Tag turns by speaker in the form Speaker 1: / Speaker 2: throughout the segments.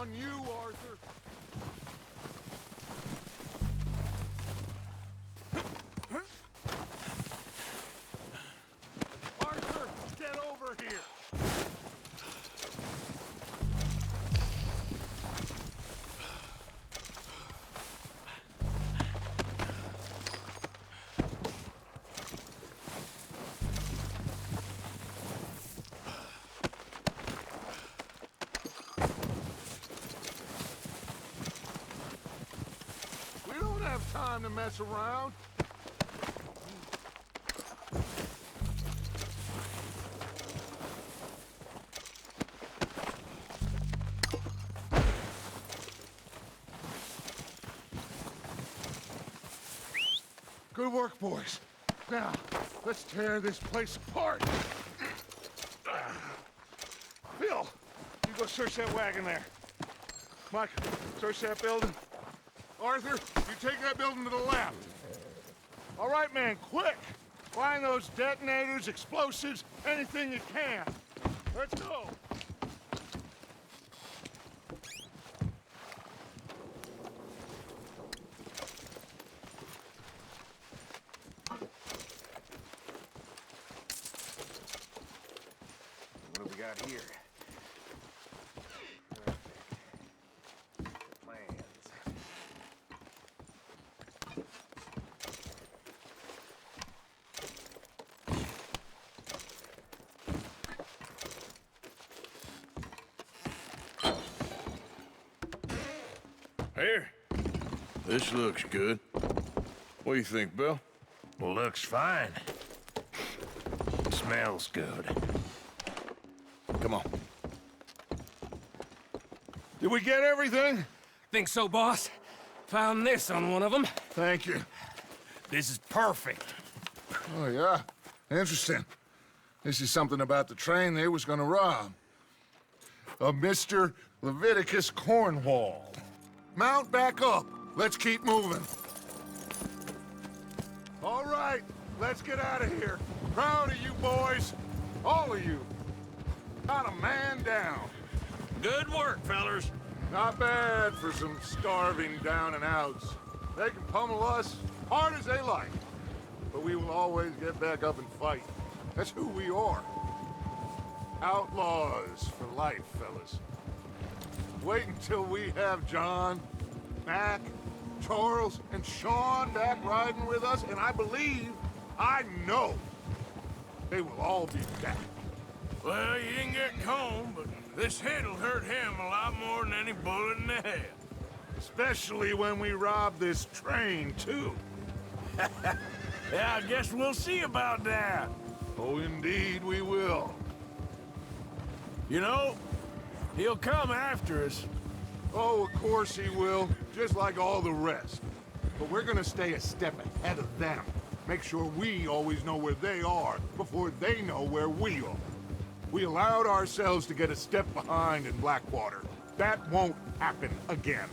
Speaker 1: on you, Arthur. Arthur, get over here. We don't have time to mess around. Good work, boys. Now, let's tear this place apart. Phil, you go search that wagon there. Mike, search that building. Arthur, you take that building to the left. All right, man, quick! Find those detonators, explosives, anything you can. Let's go.
Speaker 2: What do we got here? Plans.
Speaker 3: Here. This looks good. What do you think, Bill?
Speaker 2: Looks fine. Smells good.
Speaker 3: Come on.
Speaker 1: Did we get everything?
Speaker 4: Think so, boss? Found this on one of them.
Speaker 1: Thank you.
Speaker 4: This is perfect.
Speaker 1: Oh, yeah? Interesting. This is something about the train they was gonna rob. A Mr. Leviticus Cornwall. Mount back up. Let's keep moving. All right, let's get out of here. Proud of you boys. All of you. Not a man down.
Speaker 4: Good work, fellers.
Speaker 1: Not bad for some starving down and outs. They can pummel us hard as they like. But we will always get back up and fight. That's who we are. Outlaws for life, fellas. Wait until we have John, Mac, Charles, and Sean back riding with us, and I know, they will all be back.
Speaker 3: Well, you didn't get Cone, but this hit'll hurt him a lot more than any bullet in the head.
Speaker 1: Especially when we rob this train, too.
Speaker 3: Yeah, I guess we'll see about that.
Speaker 1: Oh, indeed we will.
Speaker 3: You know, he'll come after us.
Speaker 1: Oh, of course he will, just like all the rest. But we're gonna stay a step ahead of them. Make sure we always know where they are before they know where we are. We allowed ourselves to get a step behind in Blackwater. That won't happen again.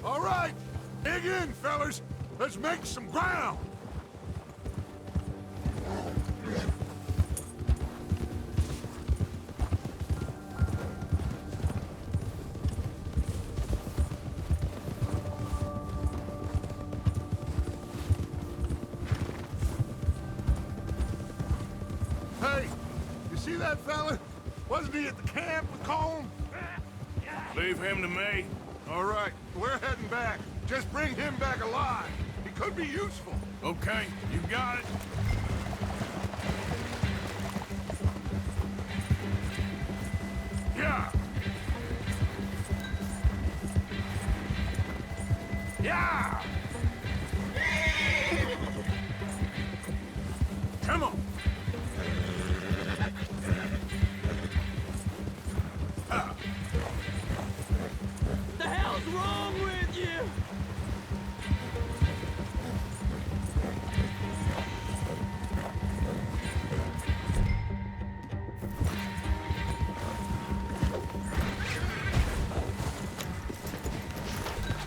Speaker 1: All right, dig in, fellas. Let's make some ground. Hey, you see that fella? Wasn't he at the camp with Colm?
Speaker 3: Leave him to me.
Speaker 1: All right, we're heading back. Just bring him back alive. He could be useful.
Speaker 3: Okay, you got it.
Speaker 1: Yeah. Yeah.
Speaker 3: Come on.
Speaker 4: The hell's wrong with you?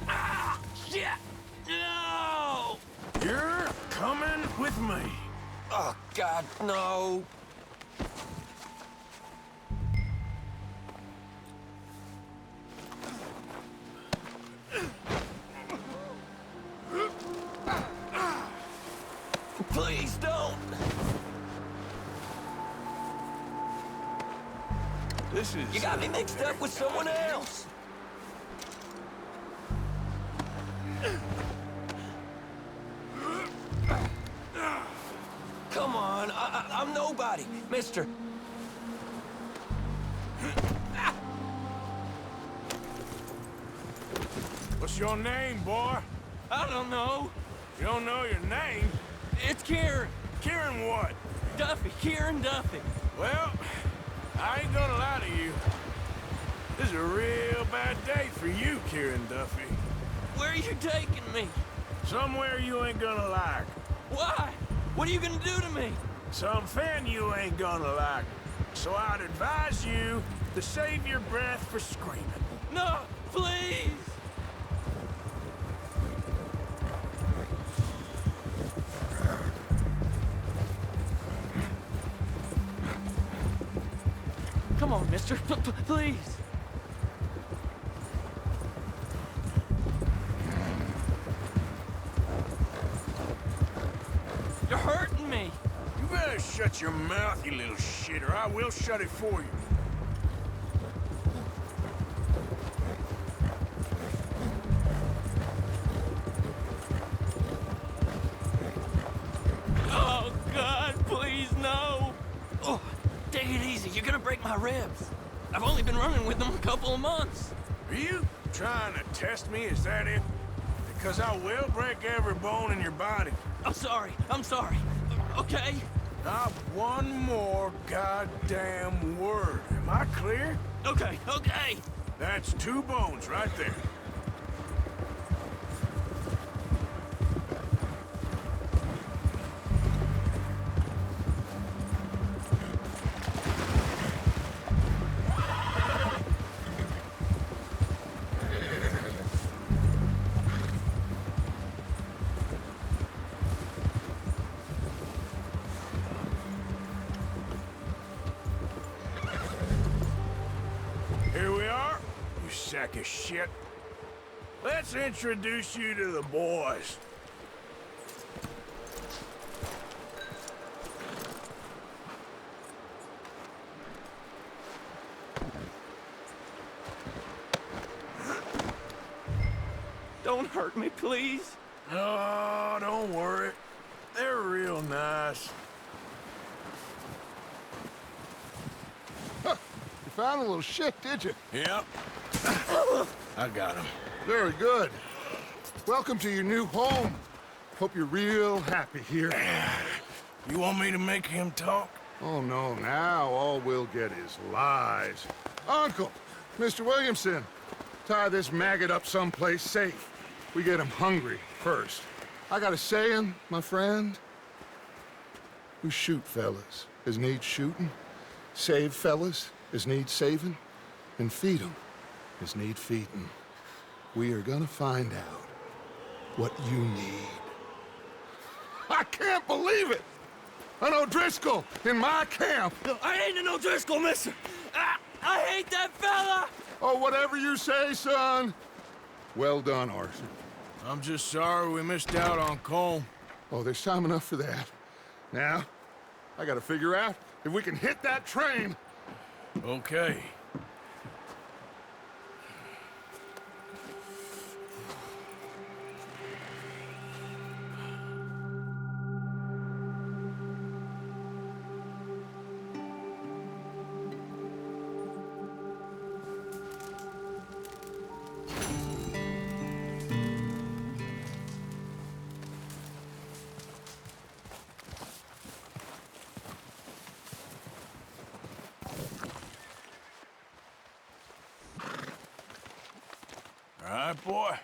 Speaker 4: Ah! Shit! No!
Speaker 3: You're coming with me.
Speaker 4: Oh, God, no. Please don't.
Speaker 3: This is...
Speaker 4: You got me mixed up with someone else. Come on, I'm nobody, mister.
Speaker 3: What's your name, boy?
Speaker 4: I don't know.
Speaker 3: You don't know your name?
Speaker 4: It's Kieran.
Speaker 3: Kieran what?
Speaker 4: Duffy, Kieran Duffy.
Speaker 3: Well, I ain't gonna lie to you. This is a real bad day for you, Kieran Duffy.
Speaker 4: Where are you taking me?
Speaker 3: Somewhere you ain't gonna like.
Speaker 4: Why? What are you gonna do to me?
Speaker 3: Something you ain't gonna like. So I'd advise you to save your breath for screaming.
Speaker 4: No, please. Come on, mister. Please. You're hurting me.
Speaker 3: You better shut your mouth, you little shit, or I will shut it for you.
Speaker 4: Oh, God, please, no. Oh, take it easy. You're gonna break my ribs. I've only been running with them a couple of months.
Speaker 3: Are you trying to test me? Is that it? Because I will break every bone in your body.
Speaker 4: I'm sorry. I'm sorry. Okay?
Speaker 3: Not one more goddamn word. Am I clear?
Speaker 4: Okay, okay.
Speaker 3: That's 2 bones right there. Here we are, you sack of shit. Let's introduce you to the boys.
Speaker 4: Don't hurt me, please.
Speaker 3: No, don't worry. They're real nice.
Speaker 1: You found a little shit, did you?
Speaker 3: Yep. I got him.
Speaker 1: Very good. Welcome to your new home. Hope you're real happy here.
Speaker 3: You want me to make him talk?
Speaker 1: Oh, no, now all we'll get is lies. Uncle, Mr. Williamson, tie this maggot up someplace safe. We get him hungry first. I got a saying, my friend. We shoot fellas as need shooting, save fellas as need saving, and feed 'em as need feeding. We are gonna find out what you need. I can't believe it! An O'Driscoll in my camp!
Speaker 4: No, I ain't an O'Driscoll, mister. I hate that fella!
Speaker 1: Oh, whatever you say, son. Well done, Arthur.
Speaker 3: I'm just sorry we missed out on Colm.
Speaker 1: Oh, there's time enough for that. Now, I gotta figure out if we can hit that train.
Speaker 3: Okay. All right, boy.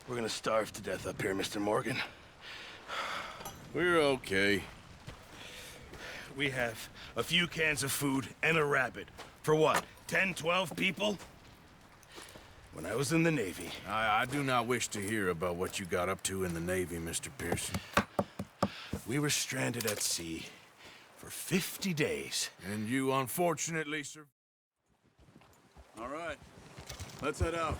Speaker 2: We're gonna starve to death up here, Mr. Morgan.
Speaker 3: We're okay. We have a few cans of food and a rabbit. For what, 10, 12 people? When I was in the Navy... I do not wish to hear about what you got up to in the Navy, Mr. Pearson. We were stranded at sea for 50 days. And you unfortunately survived.
Speaker 5: All right, let's head out.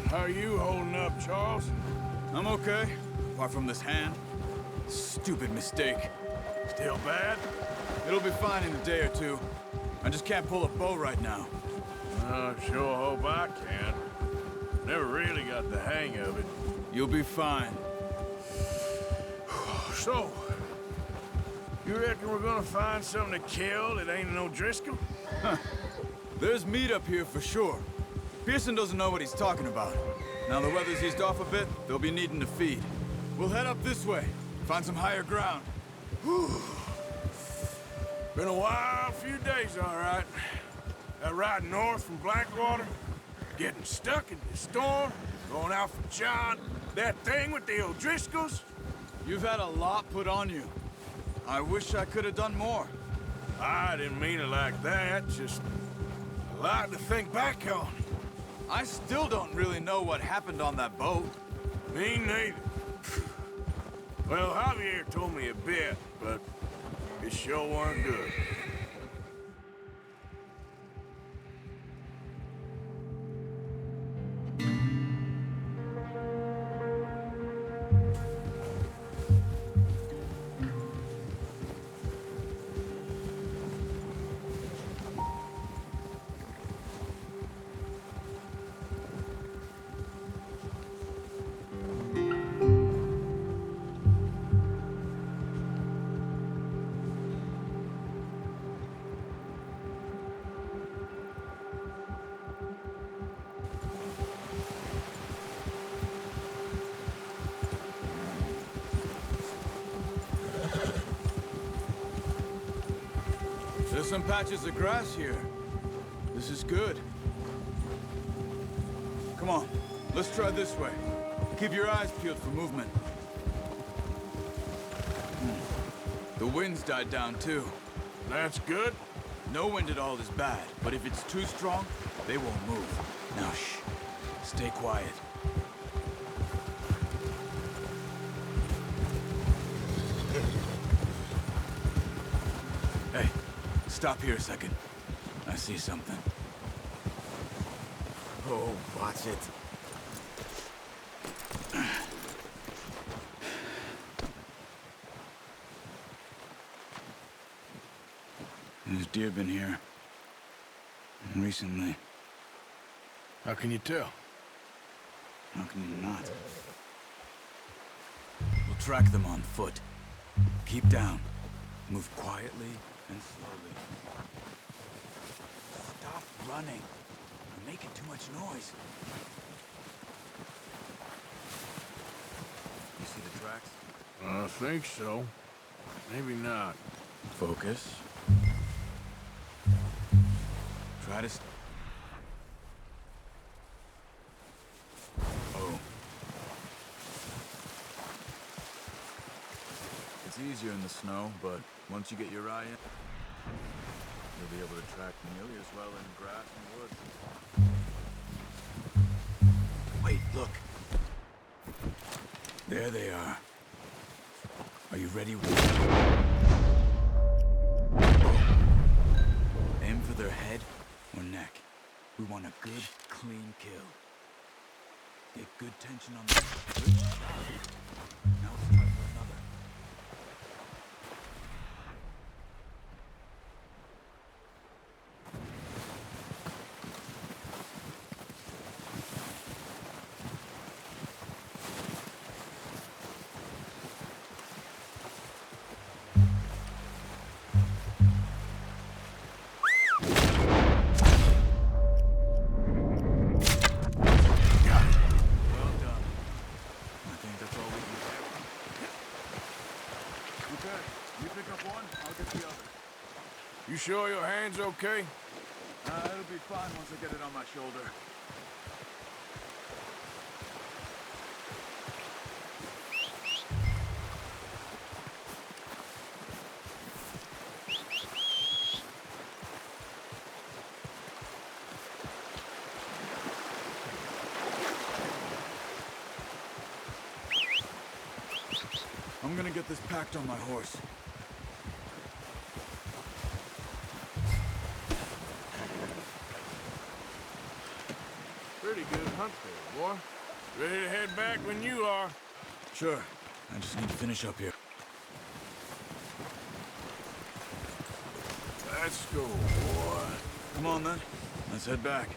Speaker 3: How are you holding up, Charles?
Speaker 5: I'm okay, apart from this hand. Stupid mistake.
Speaker 3: Still bad?
Speaker 5: It'll be fine in a day or two. I just can't pull a bow right now.
Speaker 3: I sure hope I can. Never really got the hang of it.
Speaker 5: You'll be fine.
Speaker 3: So, you reckon we're gonna find something to kill that ain't no Driscoll?
Speaker 5: There's meat up here for sure. Pearson doesn't know what he's talking about. Now the weather's eased off a bit, they'll be needing to feed. We'll head up this way, find some higher ground.
Speaker 3: Been a wild few days, all right. That ride north from Blackwater, getting stuck in the storm, going out for John, that thing with the O'Driscolls.
Speaker 5: You've had a lot put on you. I wish I could have done more.
Speaker 3: I didn't mean it like that, just a lot to think back on.
Speaker 5: I still don't really know what happened on that boat.
Speaker 3: Me neither. Well, Javier told me a bit, but it sure weren't good.
Speaker 5: There's some patches of grass here. This is good. Come on, let's try this way. Keep your eyes peeled for movement. The wind's died down too.
Speaker 3: That's good.
Speaker 5: No wind at all is bad, but if it's too strong, they won't move. Now shh, stay quiet. Hey, stop here a second. I see something.
Speaker 2: Oh, watch it.
Speaker 5: There's deer been here. Recently.
Speaker 3: How can you tell?
Speaker 5: How can you not? We'll track them on foot. Keep down. Move quietly and slowly. Stop running. You're making too much noise. You see the tracks?
Speaker 3: I think so. Maybe not.
Speaker 5: Focus. Try to... Oh. It's easier in the snow, but once you get your eye in, you'll be able to track nearly as well in grass and wood. Wait, look. There they are. Are you ready? Aim for their head or neck. We want a good, clean kill. Get good tension on the... Good job. Now let's try for another. Well done. I think that's all we can do. Okay, you pick up one, I'll get the other.
Speaker 3: You sure your hand's okay?
Speaker 5: It'll be fine once I get it on my shoulder. I'm gonna get this packed on my horse.
Speaker 2: Pretty good hunt there, boy. Ready to head back when you are.
Speaker 5: Sure. I just need to finish up here.
Speaker 2: Let's go, boy.
Speaker 5: Come on, then. Let's head back.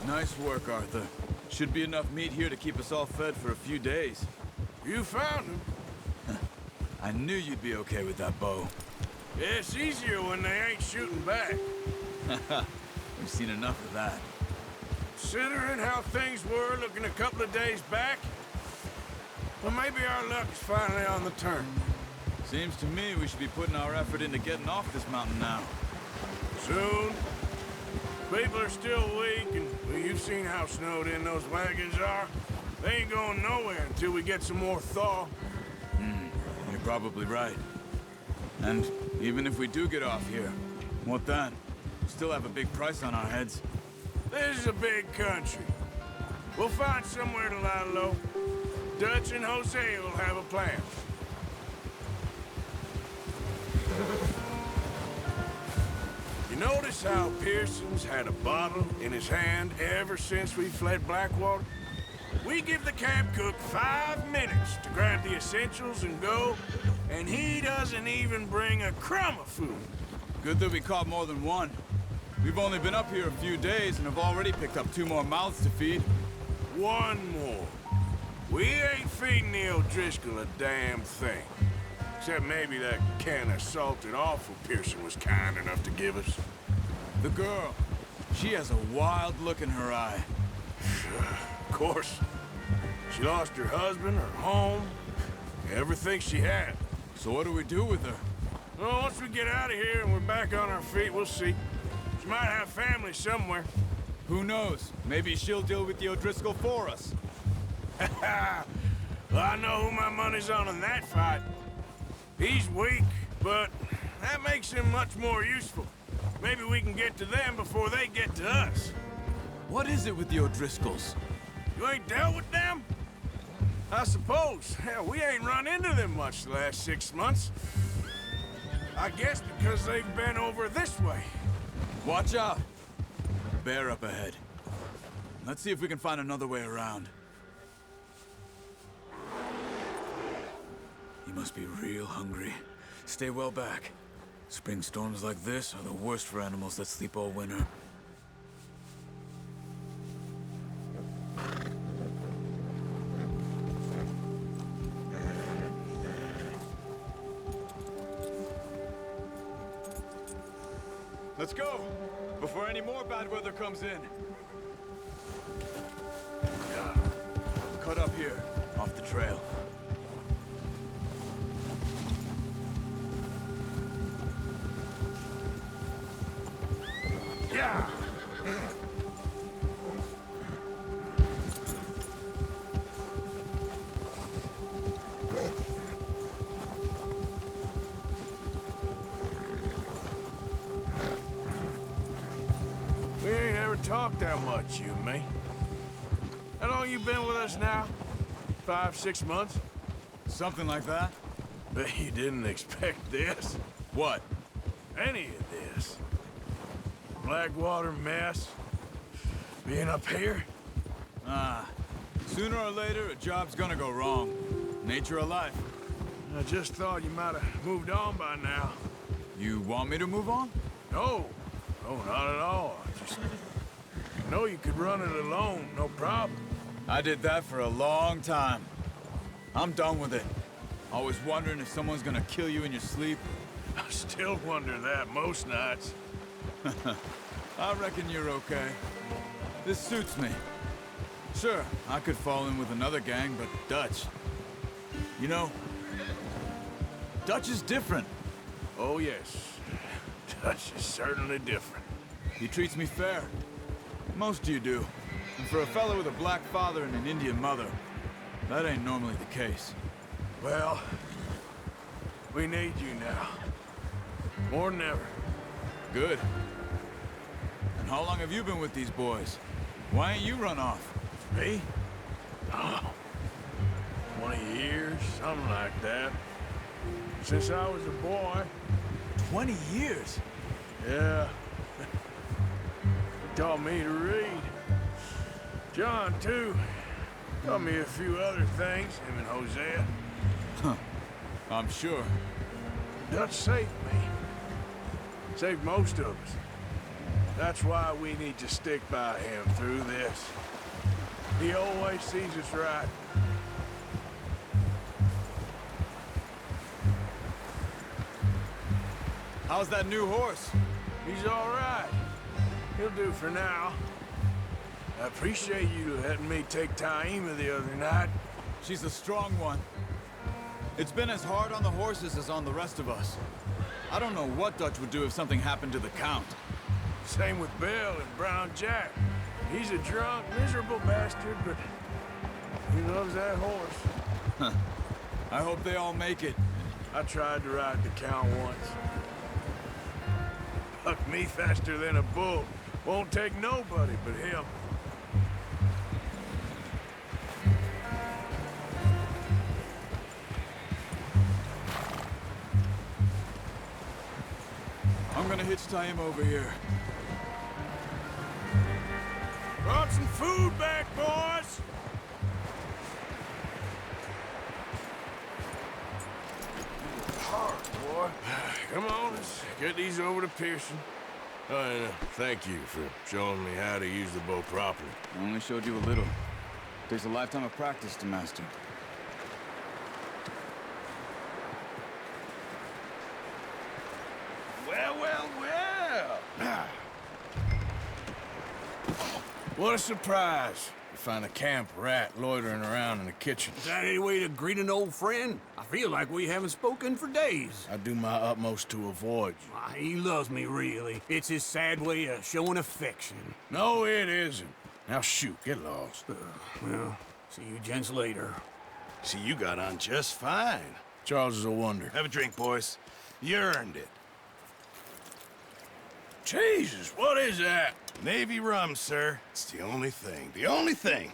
Speaker 5: Nice work, Arthur. Should be enough meat here to keep us all fed for a few days.
Speaker 2: You found him.
Speaker 5: I knew you'd be okay with that bow.
Speaker 2: Yeah, it's easier when they ain't shooting back.
Speaker 5: We've seen enough of that.
Speaker 2: Considering how things were looking a couple of days back, well, maybe our luck's finally on the turn.
Speaker 5: Seems to me we should be putting our effort into getting off this mountain now.
Speaker 2: Soon. People are still weak, and well, you've seen how snowed in those wagons are. They ain't going nowhere until we get some more thaw.
Speaker 5: You're probably right. And even if we do get off here, what then? We still have a big price on our heads.
Speaker 2: This is a big country. We'll find somewhere to lie low. Dutch and Jose will have a plan. You notice how Pearson's had a bottle in his hand ever since we fled Blackwater? We give the camp cook 5 minutes to grab the essentials and go, and he doesn't even bring a crumb of food.
Speaker 5: Good that we caught more than one. We've only been up here a few days and have already picked up 2 more mouths to feed.
Speaker 2: One more. We ain't feeding the O'Driscoll a damn thing. Except maybe that can of salted offal Pearson was kind enough to give us.
Speaker 5: The girl, she has a wild look in her eye.
Speaker 2: Of course. She lost her husband, her home, everything she had.
Speaker 5: So what do we do with her?
Speaker 2: Well, once we get out of here and we're back on our feet, we'll see. She might have family somewhere.
Speaker 5: Who knows? Maybe she'll deal with the O'Driscoll for us.
Speaker 2: Well, I know who my money's on in that fight. He's weak, but that makes him much more useful. Maybe we can get to them before they get to us.
Speaker 5: What is it with the O'Driscolls?
Speaker 2: You ain't dealt with them? I suppose. Hell, we ain't run into them much the last 6 months. I guess because they've been over this way.
Speaker 5: Watch out! Bear up ahead. Let's see if we can find another way around. He must be real hungry. Stay well back. Spring storms like this are the worst for animals that sleep all winter. Let's go! Before any more bad weather comes in. Cut up here, off the trail.
Speaker 2: Yeah! We ain't ever talked that much, you and me. How long you been with us now? 5, 6 months?
Speaker 5: Something like that?
Speaker 2: Bet you didn't expect this.
Speaker 5: What?
Speaker 2: Any of this. Blackwater mess. Being up here?
Speaker 5: Sooner or later, a job's gonna go wrong. Nature of life.
Speaker 2: I just thought you might have moved on by now.
Speaker 5: You want me to move on?
Speaker 2: No. No, not at all. I just know you could run it alone, no problem.
Speaker 5: I did that for a long time. I'm done with it. Always wondering if someone's gonna kill you in your sleep.
Speaker 2: I still wonder that most nights.
Speaker 5: I reckon you're okay. This suits me. Sure, I could fall in with another gang, but Dutch... You know, Dutch is different.
Speaker 2: Oh, yes. Dutch is certainly different.
Speaker 5: He treats me fair. Most of you do. And for a fella with a black father and an Indian mother, that ain't normally the case.
Speaker 2: Well, we need you now. More than ever.
Speaker 5: Good. And how long have you been with these boys? Why ain't you run off?
Speaker 2: Me? Oh, 20 years, something like that. Since I was a boy.
Speaker 5: 20 years?
Speaker 2: Yeah. He taught me to read. John, too. Taught me a few other things, him and Hosea.
Speaker 5: Huh. I'm sure.
Speaker 2: Dutch saved me. Saved most of us. That's why we need to stick by him through this. He always sees us right.
Speaker 5: How's that new horse?
Speaker 2: He's all right. He'll do for now. I appreciate you letting me take Taima the other night.
Speaker 5: She's a strong one. It's been as hard on the horses as on the rest of us. I don't know what Dutch would do if something happened to the Count.
Speaker 2: Same with Bill and Brown Jack. He's a drunk, miserable bastard, but he loves that horse.
Speaker 5: I hope they all make it.
Speaker 2: I tried to ride the Count once. Bucked me faster than a bull. Won't take nobody but him.
Speaker 5: I'm gonna hitch tie him over here.
Speaker 2: Brought some food back, boys! Hard, boy. Come on, let's get these over to Pearson. Oh, and thank you for showing me how to use the bow properly.
Speaker 5: I only showed you a little. Takes a lifetime of practice to master.
Speaker 2: Well, well, well! What a surprise. You find a camp rat loitering around in the kitchen.
Speaker 6: Is that any way to greet an old friend? I feel like we haven't spoken for days.
Speaker 2: I do my utmost to avoid you.
Speaker 6: Why, he loves me, really. It's his sad way of showing affection.
Speaker 2: No, it isn't. Now shoot, get lost.
Speaker 6: Well, see you gents later.
Speaker 3: See, you got on just fine.
Speaker 2: Charles is a wonder.
Speaker 3: Have a drink, boys. You earned it.
Speaker 2: Jesus, what is that?
Speaker 3: Navy rum, sir. It's the only thing. The only thing.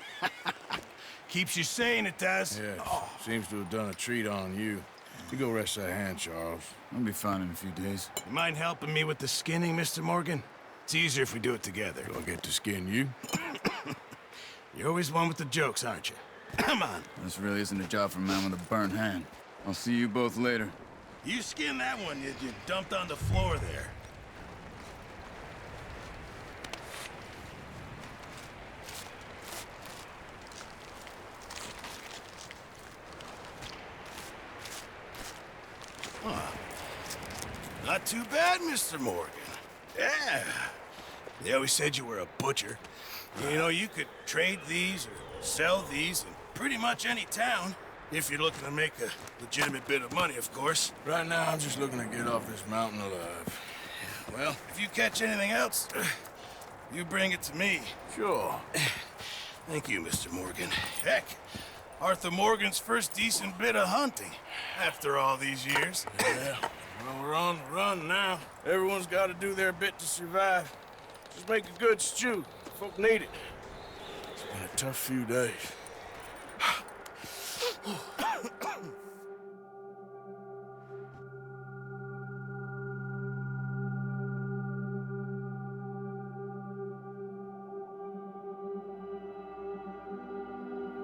Speaker 3: Keeps you sane, it does.
Speaker 2: Yes, seems to have done a treat on you. You go rest that hand, Charles.
Speaker 5: I'll be fine in a few days.
Speaker 3: You mind helping me with the skinning, Mr. Morgan? It's easier if we do it together.
Speaker 2: Do I get to skin you?
Speaker 3: You're always one with the jokes, aren't you? Come on.
Speaker 5: This really isn't a job for a man with a burnt hand. I'll see you both later.
Speaker 3: You skinned that one you dumped on the floor there. Not too bad, Mr. Morgan. Yeah. They always said you were a butcher. You know, you could trade these or sell these in pretty much any town. If you're looking to make a legitimate bit of money, of course.
Speaker 2: Right now, I'm just looking to get off this mountain alive.
Speaker 3: Well, if you catch anything else, you bring it to me.
Speaker 2: Sure.
Speaker 3: Thank you, Mr. Morgan. Heck, Arthur Morgan's first decent bit of hunting after all these years.
Speaker 2: Yeah. Well, we're on the run now. Everyone's got to do their bit to survive. Just make a good stew. Folk need it. It's been a tough few days.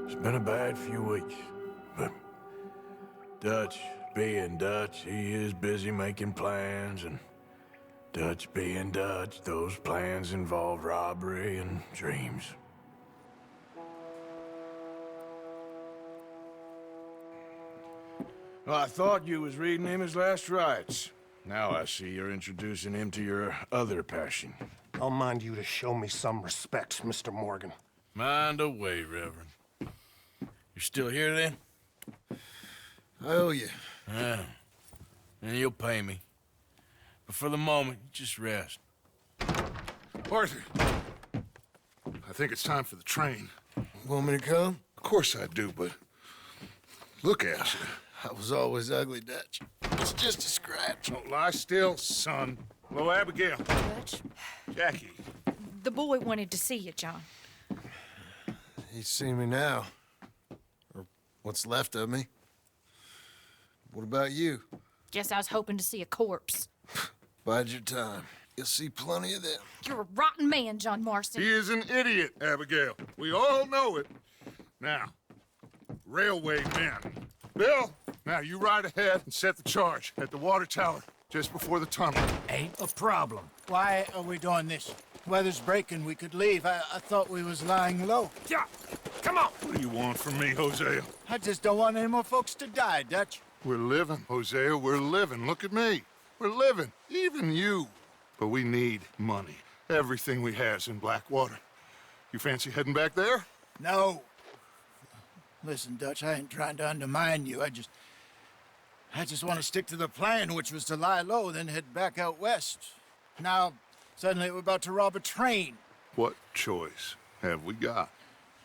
Speaker 2: It's been a bad few weeks, but Dutch being Dutch, he is busy making plans, and Dutch being Dutch, those plans involve robbery and dreams. Well, I thought you was reading him his last rites. Now I see you're introducing him to your other passion.
Speaker 7: I'll mind you to show me some respect, Mr. Morgan.
Speaker 2: Mind away, Reverend. You're still here, then?
Speaker 3: I owe you.
Speaker 2: Yeah. And you'll pay me. But for the moment, just rest.
Speaker 1: Arthur, I think it's time for the train.
Speaker 3: Want me to come?
Speaker 1: Of course I do, but look at you.
Speaker 3: I was always ugly, Dutch. It's just a scratch.
Speaker 1: Don't lie still, son. Hello, Abigail.
Speaker 7: Dutch,
Speaker 1: Jackie.
Speaker 7: the boy wanted to see you, John.
Speaker 3: He's seen me now. Or what's left of me. What about you?
Speaker 7: Guess I was hoping to see a corpse.
Speaker 3: Bide your time. You'll see plenty of them.
Speaker 7: You're a rotten man, John Marston.
Speaker 1: He is an idiot, Abigail. We all know it. Now, railway men. Bill, now you ride ahead and set the charge at the water tower just before the tunnel.
Speaker 8: Ain't a problem. Why are we doing this? Weather's breaking. We could leave. I thought we was lying low.
Speaker 1: Yeah, come on. What do you want from me, Hosea?
Speaker 8: I just don't want any more folks to die, Dutch.
Speaker 1: We're living, Hosea. We're living. Look at me. We're living. Even you. But we need money. Everything we has in Blackwater. You fancy heading back there?
Speaker 8: No. Listen, Dutch, I ain't trying to undermine you. I just want to stick to the plan, which was to lie low, then head back out west. Now, suddenly we're about to rob a train.
Speaker 1: What choice have we got?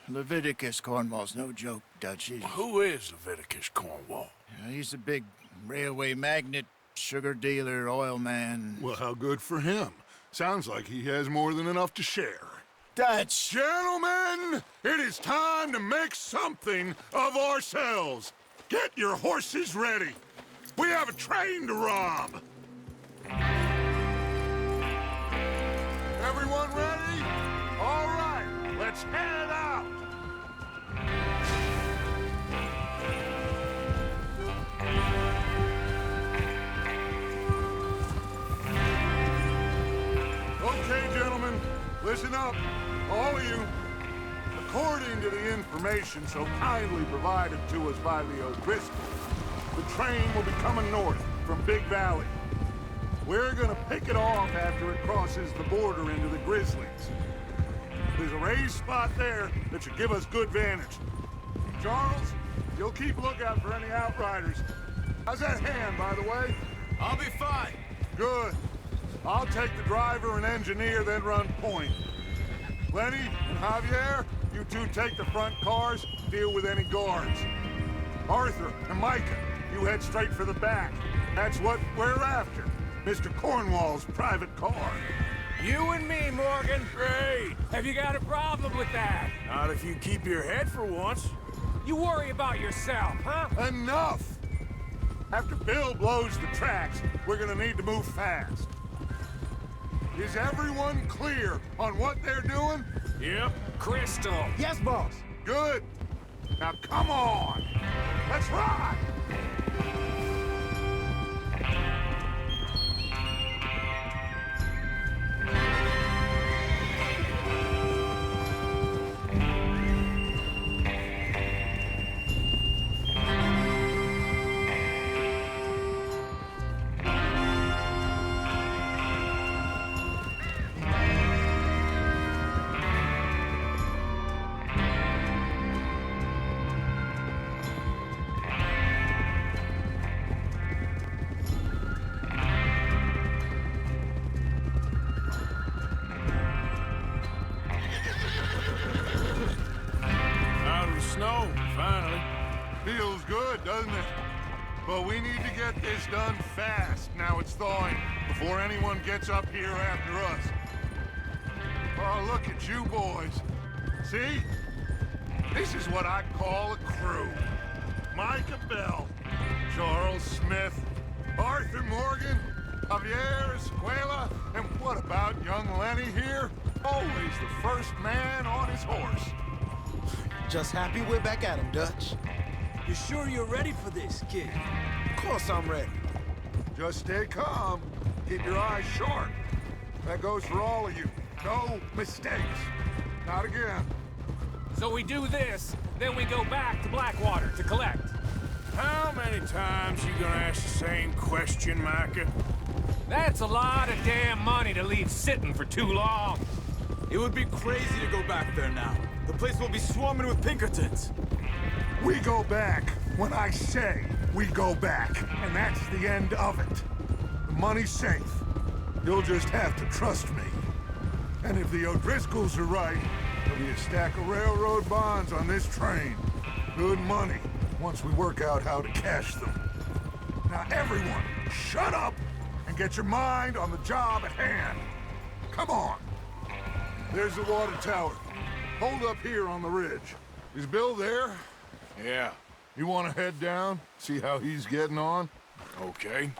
Speaker 8: Leviticus Cornwall's no joke, Dutch.
Speaker 2: Who is Leviticus Cornwall?
Speaker 8: He's a big railway magnate, sugar dealer, oil man.
Speaker 1: Well, how good for him. Sounds like he has more than enough to share.
Speaker 8: Dutch!
Speaker 1: Gentlemen, it is time to make something of ourselves. Get your horses ready. We have a train to rob. Everyone ready? All right, let's head out. Okay, gentlemen, listen up, all of you. According to the information so kindly provided to us by the O'Driscolls, the train will be coming north from Big Valley. We're gonna pick it off after it crosses the border into the Grizzlies. There's a raised spot there that should give us good vantage. Charles, you'll keep lookout for any outriders. How's that hand, by the way?
Speaker 5: I'll be fine.
Speaker 1: Good. I'll take the driver and engineer, then run point. Lenny and Javier, you two take the front cars, deal with any guards. Arthur and Micah, you head straight for the back. That's what we're after. Mr. Cornwall's private car.
Speaker 9: You and me, Morgan.
Speaker 2: Great.
Speaker 9: Have you got a problem with that?
Speaker 2: Not if you keep your head for once.
Speaker 9: You worry about yourself, huh?
Speaker 1: Enough! After Bill blows the tracks, we're gonna need to move fast. Is everyone clear on what they're doing?
Speaker 2: Yep.
Speaker 9: Crystal.
Speaker 8: Yes, boss.
Speaker 1: Good. Now come on. Let's ride!
Speaker 2: Out of the snow, finally.
Speaker 1: Feels good, doesn't it? But we need to get this done fast. Now it's thawing, before anyone gets up here after us. Oh, look at you boys. See? This is what I call a crew. Micah Bell, Charles Smith, Arthur Morgan, Javier Escuela, and what about young Lenny here? Always the first man on his horse.
Speaker 10: Just happy we're back at him, Dutch.
Speaker 9: You sure you're ready for this, kid?
Speaker 10: Of course I'm ready.
Speaker 1: Just stay calm. Keep your eyes sharp. That goes for all of you. No mistakes. Not again.
Speaker 9: So we do this, then we go back to Blackwater to collect.
Speaker 2: How many times you gonna ask the same question, Micah?
Speaker 9: That's a lot of damn money to leave sitting for too long.
Speaker 5: It would be crazy to go back there now. The place will be swarming with Pinkertons.
Speaker 1: We go back when I say we go back, and that's the end of it. The money's safe. You'll just have to trust me. And if the O'Driscolls are right, there'll be a stack of railroad bonds on this train. Good money, once we work out how to cash them. Now everyone, shut up and get your mind on the job at hand. Come on. There's the water tower. Hold up here on the ridge. Is Bill there?
Speaker 2: Yeah,
Speaker 1: You want to head down, see how he's getting on?
Speaker 2: okay.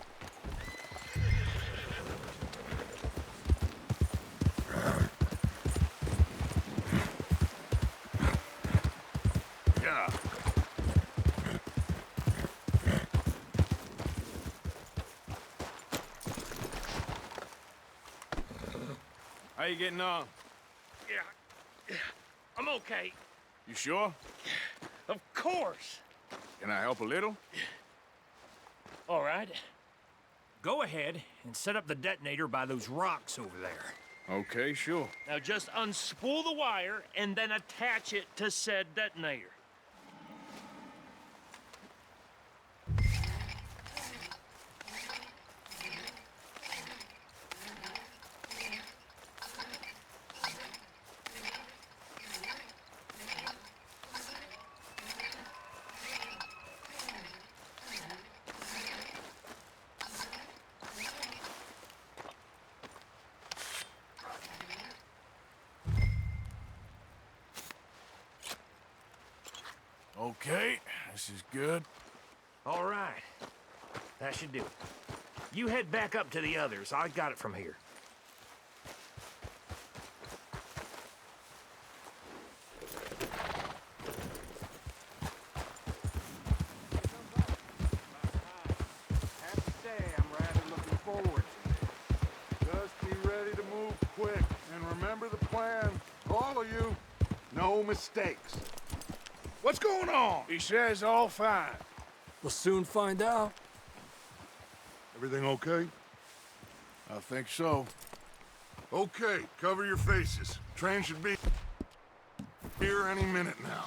Speaker 2: Yeah. How you getting on?
Speaker 4: Yeah, I'm okay.
Speaker 2: You sure?
Speaker 4: Of course.
Speaker 2: Can I help a little?
Speaker 9: All right. Go ahead and set up the detonator by those rocks over there.
Speaker 2: Okay, sure.
Speaker 4: Now just unspool the wire and then attach it to said detonator.
Speaker 2: Okay, this is good.
Speaker 9: All right. That should do it. You head back up to the others. I got it from here.
Speaker 1: Have to say, I'm rather looking forward to this. Just be ready to move quick, and remember the plan. All of you, no mistakes. What's going on?
Speaker 2: He says all fine.
Speaker 10: We'll soon find out.
Speaker 1: Everything okay?
Speaker 2: I think so.
Speaker 1: Okay, cover your faces. Train should be here any minute now.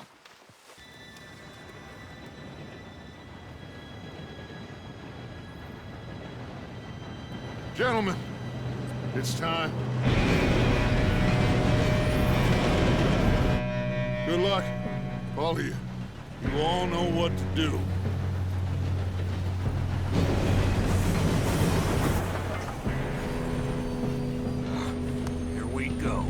Speaker 1: Gentlemen, it's time. Good luck, all of you. You all know what to do.
Speaker 9: Here we go.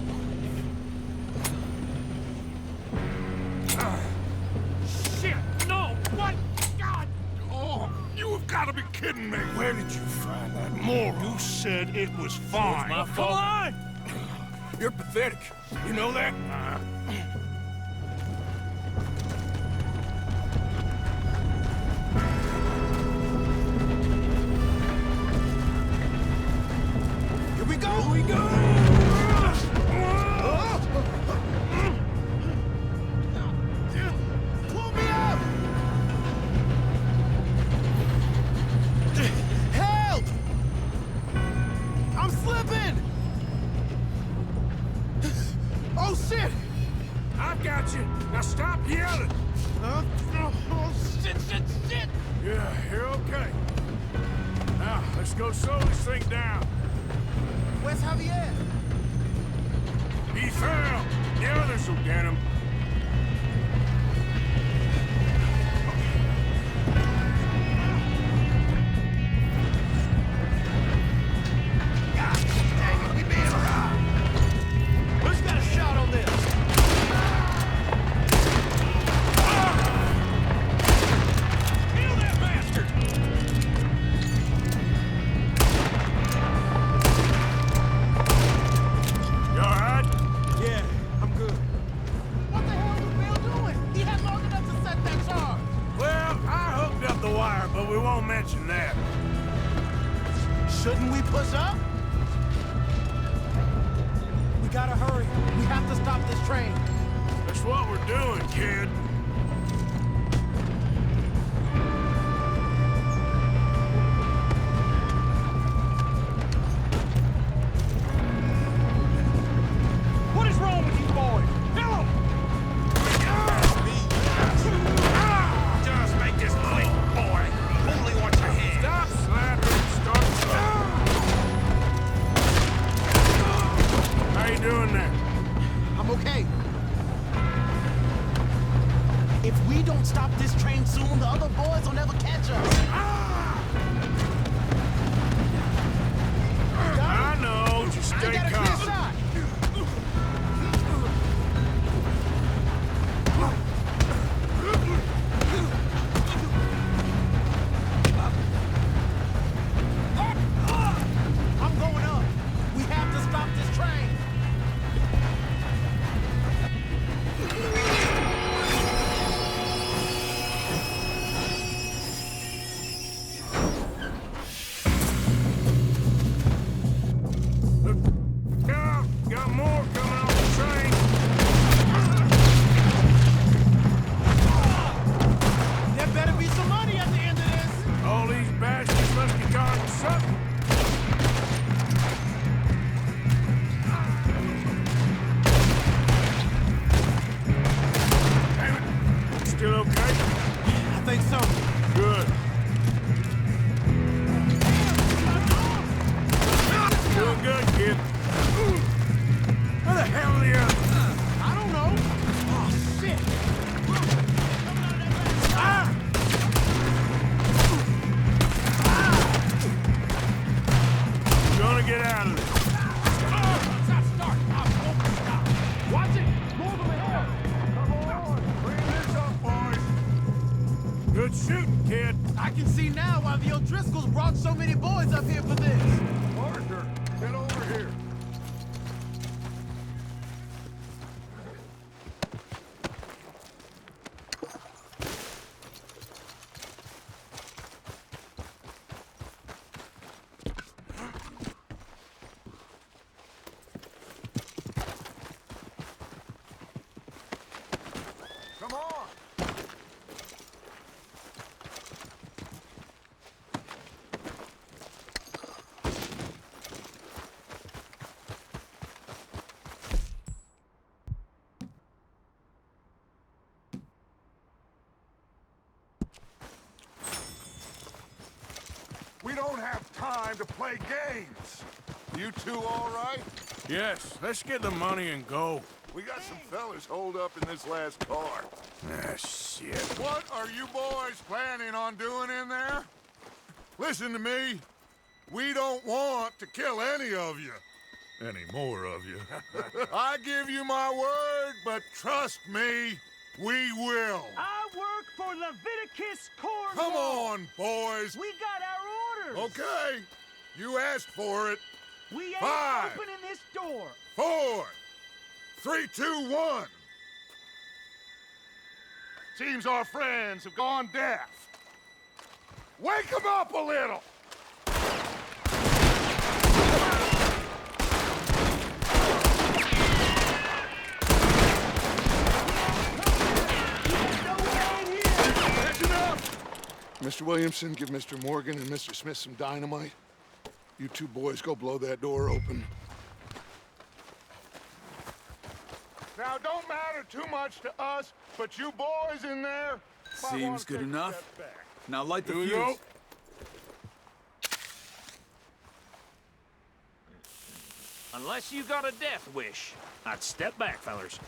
Speaker 4: Shit! No! What? God!
Speaker 1: Oh, you have got to be kidding me.
Speaker 2: Where did you find that
Speaker 1: Moron. You said it was fine.
Speaker 2: my fault.
Speaker 4: Come on!
Speaker 2: You're pathetic. You know that?
Speaker 10: Here we go! Here we go! Pull me up! Help! I'm slipping! Oh, shit!
Speaker 2: I've got you. Now stop yelling.
Speaker 10: Oh, shit, shit, shit!
Speaker 2: Yeah, you're okay. Now, let's go slow this thing down.
Speaker 10: Where's Javier?
Speaker 2: He fell. The others will get him.
Speaker 10: Who's got a shot on this?
Speaker 4: Kill that bastard!
Speaker 2: You all right?
Speaker 10: Yeah, I'm good. What the hell was Bill doing? He had long enough to set that charge.
Speaker 2: Well, I hooked up the wire, but we won't mention that.
Speaker 10: Shouldn't we push up? We gotta hurry. We have to stop this train.
Speaker 2: That's what we're doing, kid.
Speaker 9: What is wrong with you boys? Help!
Speaker 2: kid.
Speaker 10: I can see now why the O'Driscolls brought so many boys up here for this.
Speaker 1: Arthur, get over here. Come on. We don't have time to play games. You two all right?
Speaker 2: Yes, let's get the money and go.
Speaker 1: We got some fellas holed up in this last car.
Speaker 2: Ah, shit.
Speaker 1: What are you boys planning on doing in there? Listen to me. We don't want to kill any of you. Any more of you. I give you my word, but trust me, we will.
Speaker 9: I work for Leviticus Corps.
Speaker 1: Come on, boys.
Speaker 9: We got our orders.
Speaker 1: Okay. You asked for it.
Speaker 9: We ain't
Speaker 1: 5,
Speaker 9: opening this door.
Speaker 1: 4, 3, 2, 1. Seems our friends have gone deaf. Wake them up a little! That's enough! Mr. Williamson, give Mr. Morgan and Mr. Smith some dynamite. You two boys go blow that door open. Now, don't matter too much to us, but you boys in there... might wanna
Speaker 5: Seems good
Speaker 1: take a
Speaker 5: enough.
Speaker 1: step back.
Speaker 5: Now light the
Speaker 2: Here we
Speaker 5: fuse.
Speaker 2: go.
Speaker 9: Unless you got a death wish, I'd step back, fellers.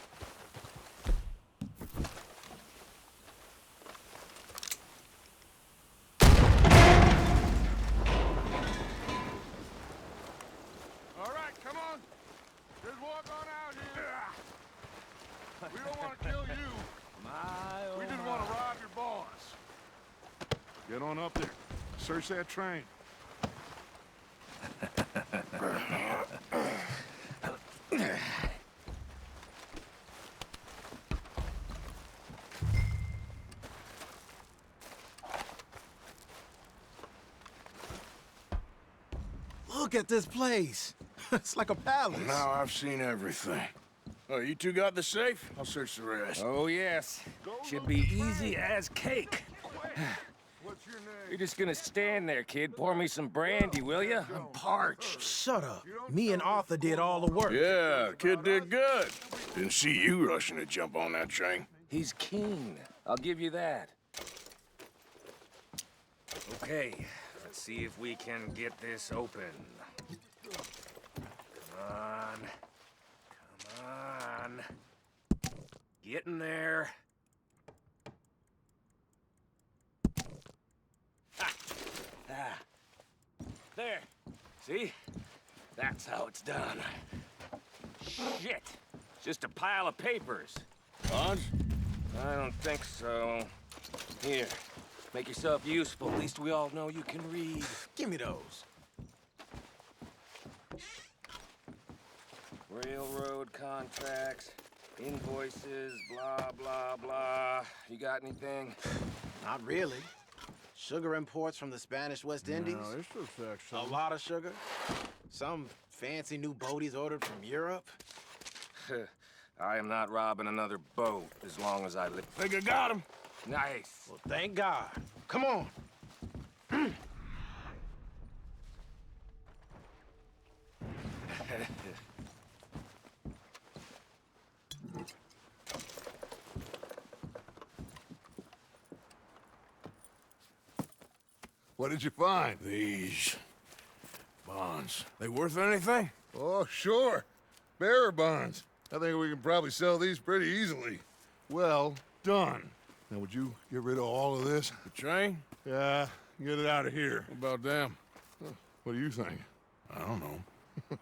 Speaker 1: All right, come on. Just walk on out here. We don't want to kill you. We just want to rob your boss. Get on up there. Search that train.
Speaker 10: Look at this place. It's like a palace.
Speaker 2: Now I've seen everything. Oh, you two got the safe? I'll search the rest.
Speaker 11: Oh, yes. Should be easy as cake.
Speaker 1: What's your name?
Speaker 11: You're just gonna stand there, kid. Pour me some brandy, will you?
Speaker 10: I'm parched. Shut up. Me and Arthur did all the work.
Speaker 2: Yeah, the kid did good. Didn't see you rushing to jump on that train.
Speaker 11: He's keen. I'll give you that. Okay, let's see if we can get this open. Come on. Come on. Get in there. Ah. There. See? That's how it's done. Shit. Just a pile of papers.
Speaker 2: Bonds?
Speaker 11: I don't think so. Here. Make yourself useful. At least we all know you can read.
Speaker 10: Give me those.
Speaker 11: Railroad contracts, invoices, blah, blah, blah. You got anything?
Speaker 12: Not really. Sugar imports from the Spanish West Indies. A lot of sugar. Some fancy new boat he's ordered from Europe.
Speaker 11: I am not robbing another boat as long as I live.
Speaker 2: Think I got him.
Speaker 11: Nice.
Speaker 12: Well, thank God. Come on.
Speaker 1: What did you find?
Speaker 2: These bonds. They worth anything?
Speaker 1: Oh, sure. Bearer bonds. I think we can probably sell these pretty easily. Well done. Now, would you get rid of all of this?
Speaker 2: The train?
Speaker 1: Yeah, get it out of here.
Speaker 2: What about them?
Speaker 1: What do you think?
Speaker 2: I don't know.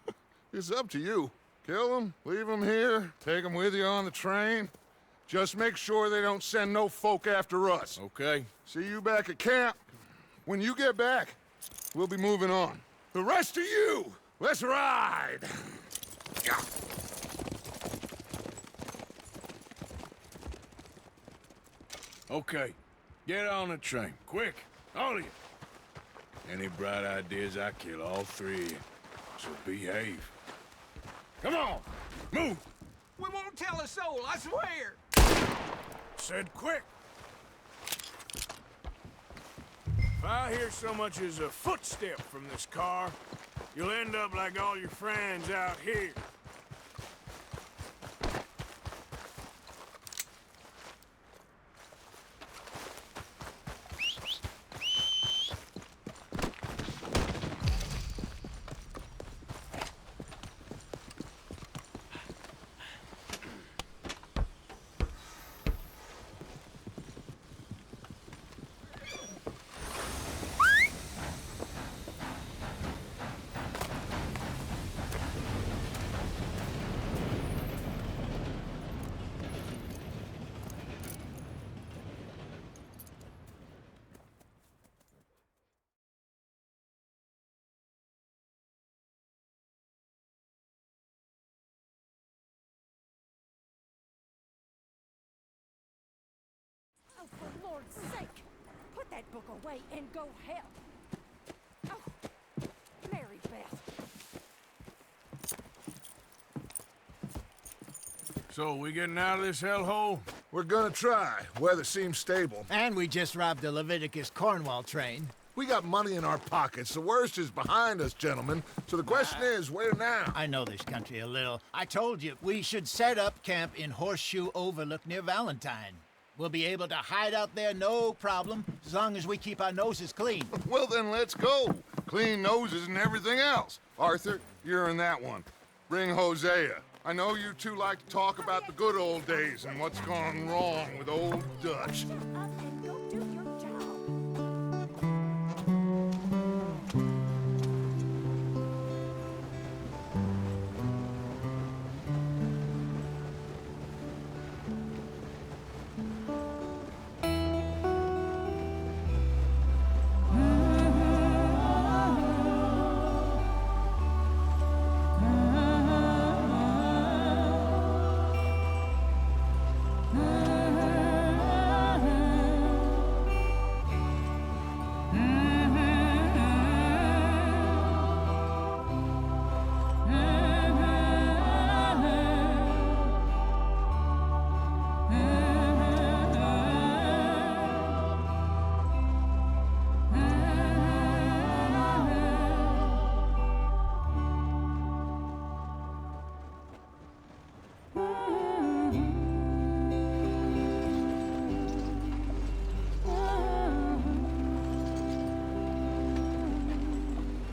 Speaker 1: It's up to you. Kill them, leave them here, take them with you on the train. Just make sure they don't send no folk after us.
Speaker 2: Okay.
Speaker 1: See you back at camp. When you get back, we'll be moving on. The rest of you, let's ride!
Speaker 2: Okay. Get on the train. Quick. All of you. Any bright ideas, I kill all three of you. So behave. Come on! Move!
Speaker 10: We won't tell a soul, I swear!
Speaker 2: Said quick! If I hear so much as a footstep from this car, you'll end up like all your friends out here.
Speaker 13: Oh, for Lord's sake! Put that book away and go help! Oh, Mary Beth.
Speaker 2: So, we getting out of this hellhole?
Speaker 1: We're gonna try. Weather seems stable.
Speaker 8: And we just robbed a Leviticus Cornwall train.
Speaker 1: We got money in our pockets. The worst is behind us, gentlemen. So the question is, where now?
Speaker 8: I know this country a little. I told you, we should set up camp in Horseshoe Overlook near Valentine. We'll be able to hide out there no problem, as long as we keep our noses clean.
Speaker 1: Well, then let's go. Clean noses and everything else. Arthur, you're in that one. Bring Hosea. I know you two like to talk about the good old days and what's gone wrong with old Dutch.
Speaker 13: Shut up and go do your job.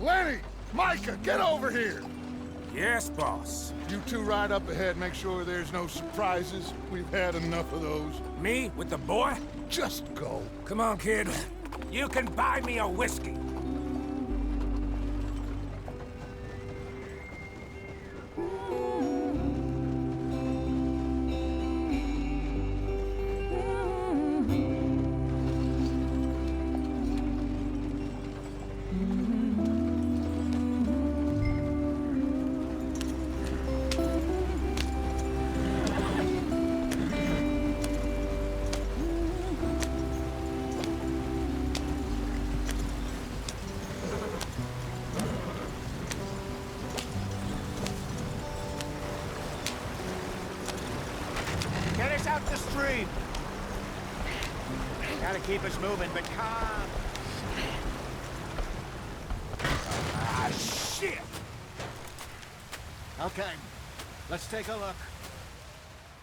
Speaker 1: Lenny! Micah, get over here!
Speaker 2: Yes, boss.
Speaker 1: You two ride up ahead, make sure there's no surprises. We've had enough of those.
Speaker 10: Me with the boy?
Speaker 1: Just go.
Speaker 10: Come on, kid. You can buy me a whiskey.
Speaker 8: Get us out the stream. Gotta keep us moving, but calm.
Speaker 10: Ah, shit!
Speaker 8: Okay, let's take a look.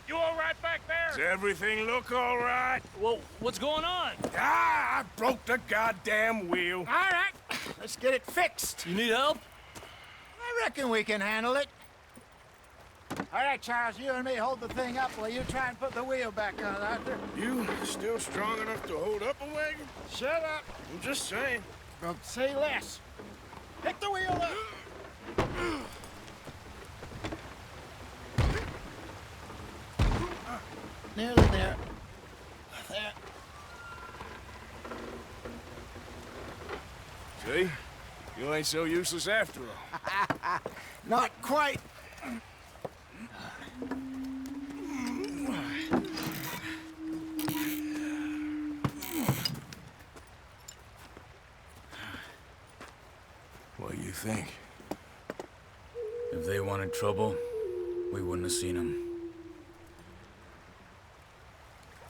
Speaker 9: You all right back there?
Speaker 2: Does everything look all right?
Speaker 4: Well, what's going on?
Speaker 2: Ah, I broke the goddamn wheel.
Speaker 8: All right, let's get it fixed.
Speaker 4: You need help?
Speaker 8: I reckon we can handle it. All right, Charles, you and me hold the thing up while you try and put the wheel back on, Arthur.
Speaker 2: You still strong enough to hold up a wagon?
Speaker 8: Shut up.
Speaker 2: I'm just saying.
Speaker 8: Well, say less. Pick the wheel up. Nearly there. There.
Speaker 2: See? You ain't so useless after all.
Speaker 8: Not quite.
Speaker 2: What do you think?
Speaker 5: If they wanted trouble, we wouldn't have seen them.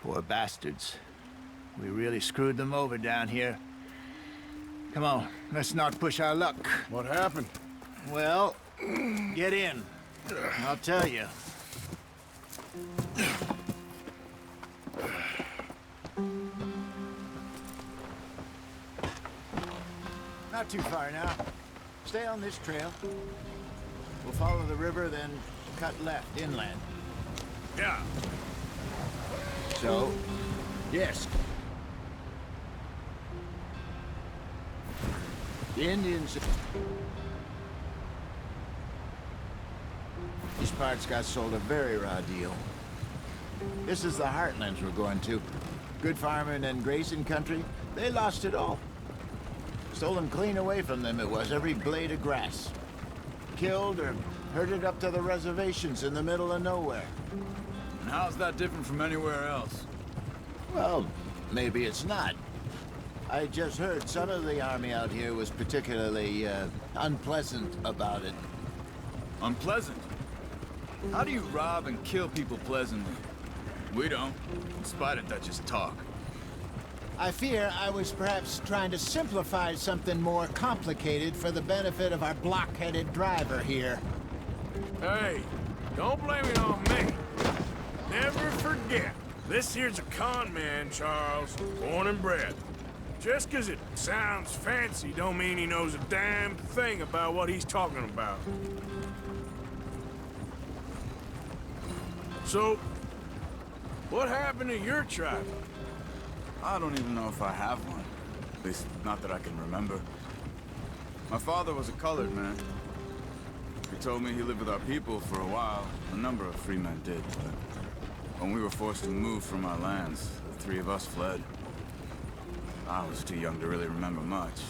Speaker 8: Poor bastards. We really screwed them over down here. Come on, let's not push our luck.
Speaker 2: What happened?
Speaker 8: Well, get in. I'll tell you. Not too far now. Stay on this trail. We'll follow the river, then cut left inland.
Speaker 2: Yeah.
Speaker 8: So, yes. The Indians... These parts got sold a very raw deal. This is the heartlands we're going to. Good farming and grazing country, they lost it all. Stolen clean away from them it was, every blade of grass. Killed or herded up to the reservations in the middle of nowhere.
Speaker 5: And how's that different from anywhere else?
Speaker 8: Well, maybe it's not. I just heard some of the army out here was particularly, unpleasant about it.
Speaker 5: Unpleasant? How do you rob and kill people pleasantly? We don't, in spite of Dutch's talk.
Speaker 8: I fear I was perhaps trying to simplify something more complicated for the benefit of our block-headed driver here.
Speaker 2: Hey, don't blame it on me. Never forget, this here's a con man, Charles, born and bred. Just 'cause it sounds fancy don't mean he knows a damn thing about what he's talking about. So, what happened to your tribe?
Speaker 5: I don't even know if I have one. At least, not that I can remember. My father was a colored man. He told me he lived with our people for a while. A number of free men did, but when we were forced to move from our lands, the three of us fled. I was too young to really remember much.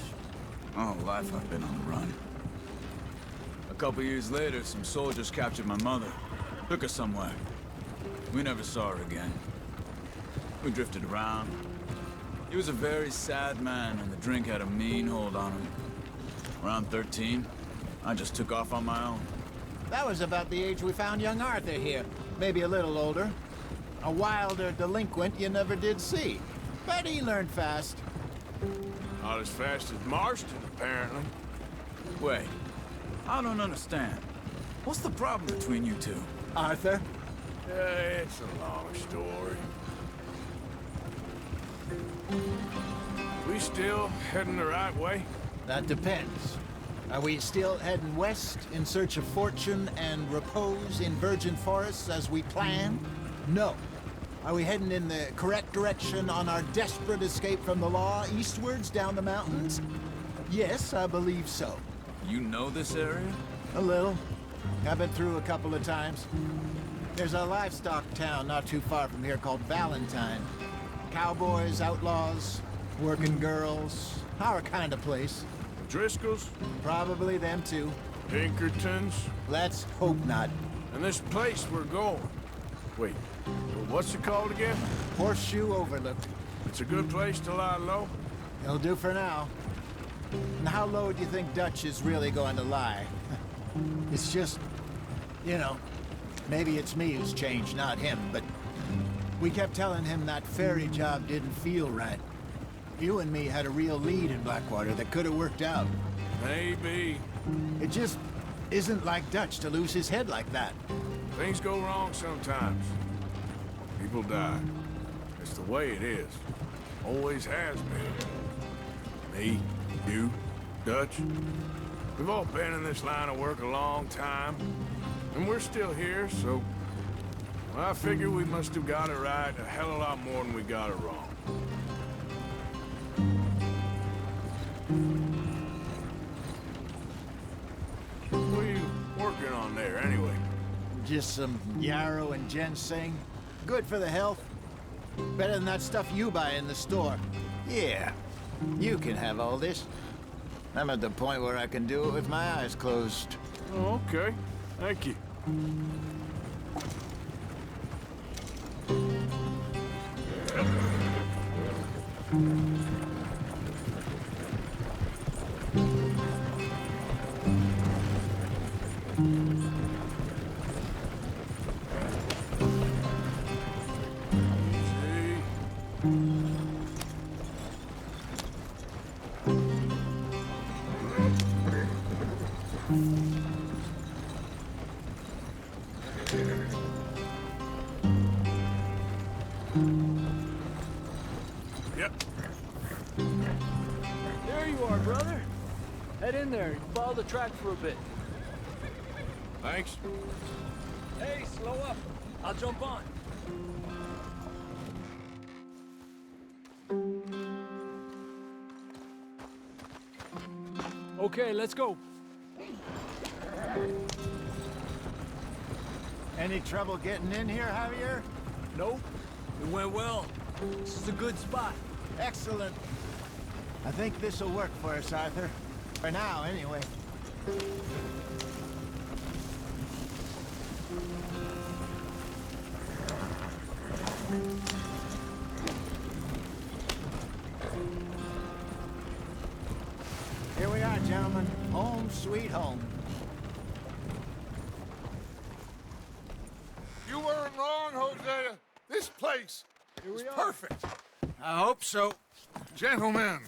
Speaker 5: My whole life I've been on the run. A couple years later, some soldiers captured my mother. Took her somewhere. We never saw her again. We drifted around. He was a very sad man, and the drink had a mean hold on him. Around 13, I just took off on my own.
Speaker 8: That was about the age we found young Arthur here. Maybe a little older. A wilder delinquent you never did see. But he learned fast.
Speaker 2: Not as fast as Marston, apparently.
Speaker 5: Wait, I don't understand. What's the problem between you two?
Speaker 8: Arthur?
Speaker 2: It's a long story. We still heading the right way?
Speaker 8: That depends. Are we still heading west in search of fortune and repose in virgin forests as we planned? No. Are we heading in the correct direction on our desperate escape from the law eastwards down the mountains? Yes, I believe so.
Speaker 5: You know this area?
Speaker 8: A little. I've been through a couple of times. There's a livestock town not too far from here called Valentine. Cowboys, outlaws, working girls, our kind of place.
Speaker 2: Driscolls?
Speaker 8: Probably them too.
Speaker 2: Pinkertons?
Speaker 8: Let's hope not.
Speaker 2: And this place we're going. Wait, what's it called again?
Speaker 8: Horseshoe Overlook.
Speaker 2: It's a good place to lie low?
Speaker 8: It'll do for now. And how low do you think Dutch is really going to lie? It's just, you know, maybe it's me who's changed, not him, but we kept telling him that ferry job didn't feel right. You and me had a real lead in Blackwater that could have worked out.
Speaker 2: Maybe.
Speaker 8: It just isn't like Dutch to lose his head like that.
Speaker 2: Things go wrong sometimes. People die. It's the way it is. Always has been. Me, you, Dutch. We've all been in this line of work a long time. And we're still here, so... well, I figure we must have got it right a hell of a lot more than we got it wrong. What are you working on there, anyway?
Speaker 8: Just some yarrow and ginseng. Good for the health. Better than that stuff you buy in the store. Yeah, you can have all this. I'm at the point where I can do it with my eyes closed.
Speaker 6: Oh, okay. Thank you.
Speaker 9: Yep. There you are, brother. Head in there and follow the track for a bit.
Speaker 6: Thanks.
Speaker 9: Hey, slow up. I'll jump on. Okay, let's go.
Speaker 8: Any trouble getting in here, Javier?
Speaker 9: Nope. It went well. This is a good spot.
Speaker 8: Excellent. I think this'll work for us, Arthur. For now, anyway. Here we are, gentlemen. Home sweet home.
Speaker 1: You weren't wrong, Hosea. This place is perfect.
Speaker 8: I hope so.
Speaker 1: Gentlemen,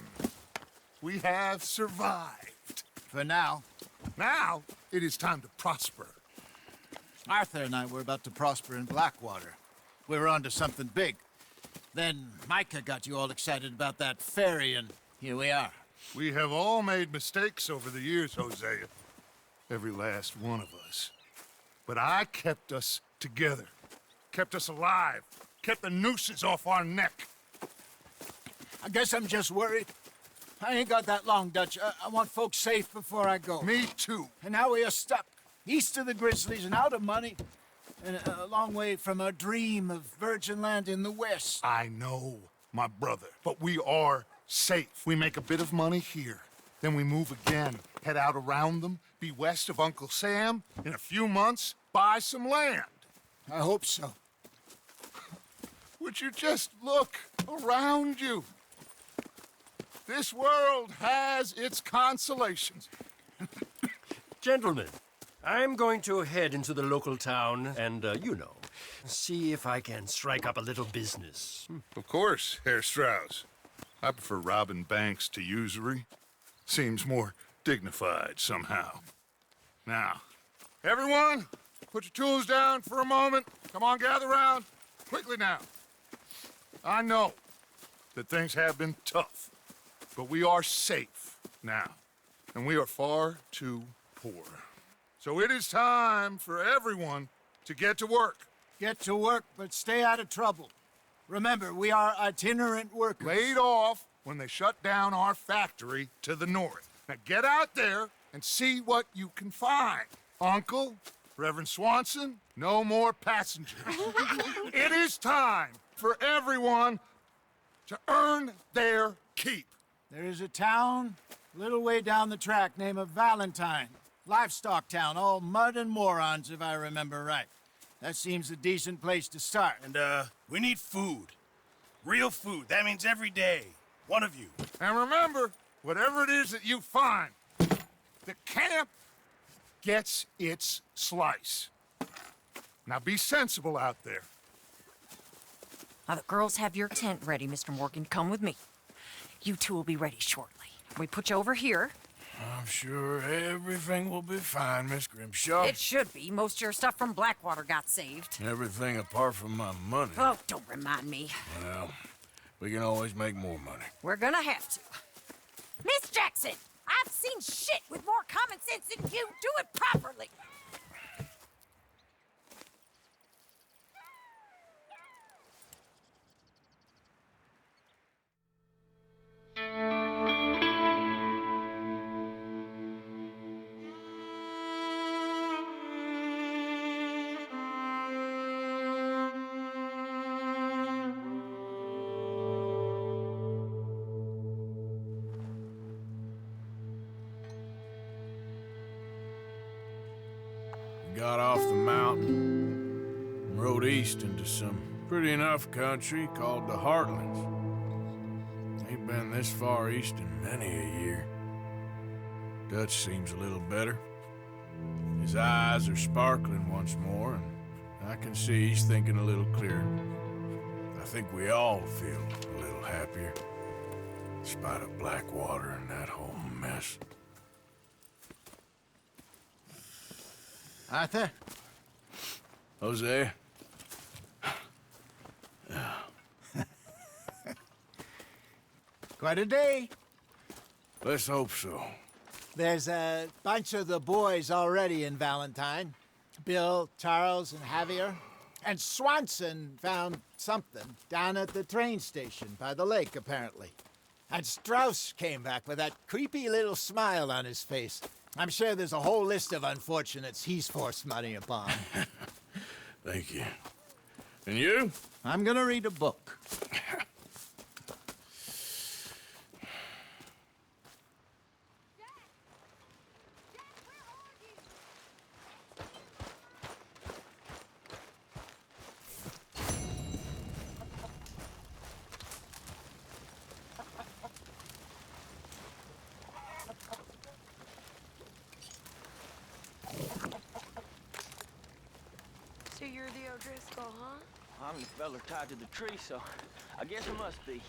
Speaker 1: we have survived.
Speaker 8: For now.
Speaker 1: Now, it is time to prosper.
Speaker 8: Arthur and I were about to prosper in Blackwater. We were onto something big. Then Micah got you all excited about that ferry, and here we are.
Speaker 1: We have all made mistakes over the years, Hosea. Every last one of us. But I kept us together. Kept us alive. Kept the nooses off our neck.
Speaker 8: I guess I'm just worried. I ain't got that long, Dutch. I want folks safe before I go.
Speaker 1: Me too.
Speaker 8: And now we are stuck. East of the Grizzlies and out of money. And a long way from our dream of virgin land in the west.
Speaker 1: I know, my brother. But we are safe. We make a bit of money here. Then we move again. Head out around them. Be west of Uncle Sam. In a few months, buy some land.
Speaker 8: I hope so.
Speaker 1: Would you just look around you? This world has its consolations.
Speaker 9: Gentlemen, I'm going to head into the local town and, see if I can strike up a little business.
Speaker 1: Of course, Herr Strauss. I prefer robbing banks to usury. Seems more dignified somehow. Now, everyone, put your tools down for a moment. Come on, gather round. Quickly now. I know that things have been tough, but we are safe now, and we are far too poor. So it is time for everyone to get to work.
Speaker 8: Get to work, but stay out of trouble. Remember, we are itinerant workers.
Speaker 1: Laid off when they shut down our factory to the north. Now get out there and see what you can find. Uncle, Reverend Swanson, no more passengers. It is time for everyone to earn their keep.
Speaker 8: There is a town a little way down the track named Valentine. Livestock town, all mud and morons, if I remember right. That seems a decent place to start.
Speaker 3: And, we need food. Real food. That means every day. One of you.
Speaker 1: And remember, whatever it is that you find, the camp gets its slice. Now be sensible out there.
Speaker 14: Now, the girls have your tent ready, Mr. Morgan. Come with me. You two will be ready shortly. We put you over here.
Speaker 2: I'm sure everything will be fine, Miss Grimshaw.
Speaker 14: It should be. Most of your stuff from Blackwater got saved.
Speaker 2: Everything apart from my money.
Speaker 14: Oh, don't remind me.
Speaker 2: Well, we can always make more money.
Speaker 14: We're gonna have to. Miss Jackson, I've seen shit with more common sense than you. Do it properly.
Speaker 2: got off the mountain and rode east into some pretty enough country called the Heartlands. Ain't been this far east in many a year. Dutch seems a little better. His eyes are sparkling once more, and I can see he's thinking a little clearer. I think we all feel a little happier, in spite of Blackwater and that whole mess.
Speaker 8: Arthur?
Speaker 2: Jose?
Speaker 8: Quite a day.
Speaker 2: Let's hope so.
Speaker 8: There's a bunch of the boys already in Valentine. Bill, Charles, and Javier. And Swanson found something down at the train station by the lake, apparently. And Strauss came back with that creepy little smile on his face. I'm sure there's a whole list of unfortunates he's forced money upon.
Speaker 2: Thank you. And you?
Speaker 8: I'm gonna read a book.
Speaker 15: So you're the O'Driscoll, huh?
Speaker 4: I'm the fella tied to the tree, so I guess I must be.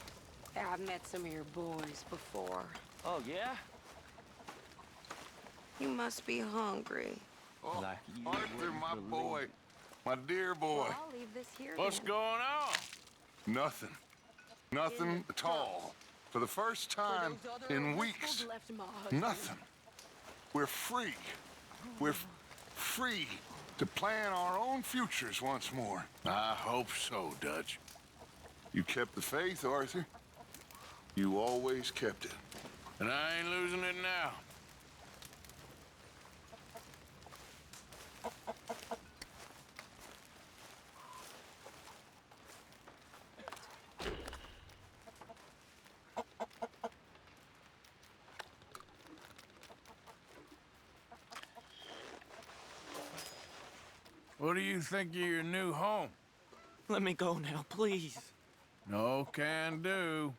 Speaker 15: Yeah, I've met some of your boys before.
Speaker 4: Oh, yeah?
Speaker 15: You must be hungry.
Speaker 1: Oh,
Speaker 4: Like you
Speaker 1: Arthur,
Speaker 4: wouldn't
Speaker 1: my
Speaker 4: believe.
Speaker 1: boy. My dear boy.
Speaker 15: Well, I'll leave this here
Speaker 2: What's
Speaker 15: then.
Speaker 2: going on?
Speaker 1: Nothing. Nothing at all. For the first time in weeks. Nothing. We're free. We're free to plan our own futures once more.
Speaker 2: I hope so, Dutch.
Speaker 1: You kept the faith, Arthur. You always kept it.
Speaker 2: And I ain't losing it now. What do you think of your new home?
Speaker 4: Let me go now, please.
Speaker 2: No can do.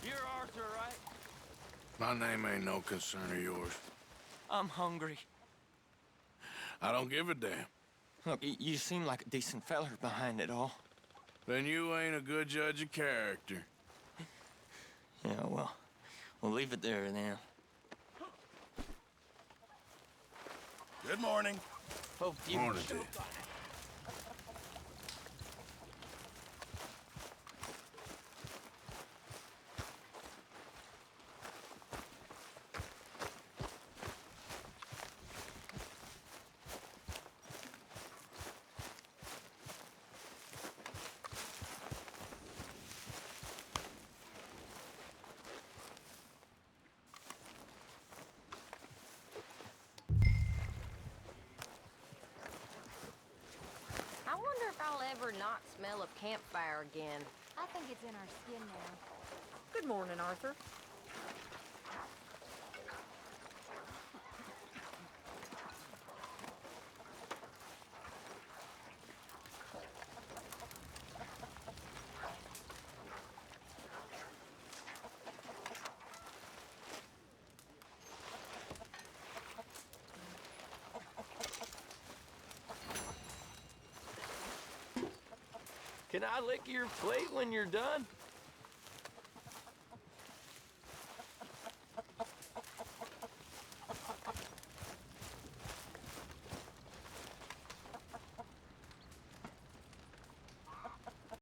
Speaker 4: You're Arthur, right?
Speaker 2: My name ain't no concern of yours.
Speaker 4: I'm hungry.
Speaker 2: I don't give a damn.
Speaker 4: Look, you seem like a decent feller behind it all.
Speaker 2: Then you ain't a good judge of character.
Speaker 4: Yeah, well, we'll leave it there then.
Speaker 3: Good morning.
Speaker 4: Hope you...
Speaker 2: Morning, Dave.
Speaker 15: I wonder if I'll ever not smell of campfire again.
Speaker 13: I think it's in our skin now.
Speaker 14: Good morning, Arthur.
Speaker 4: Can I lick your plate when you're done?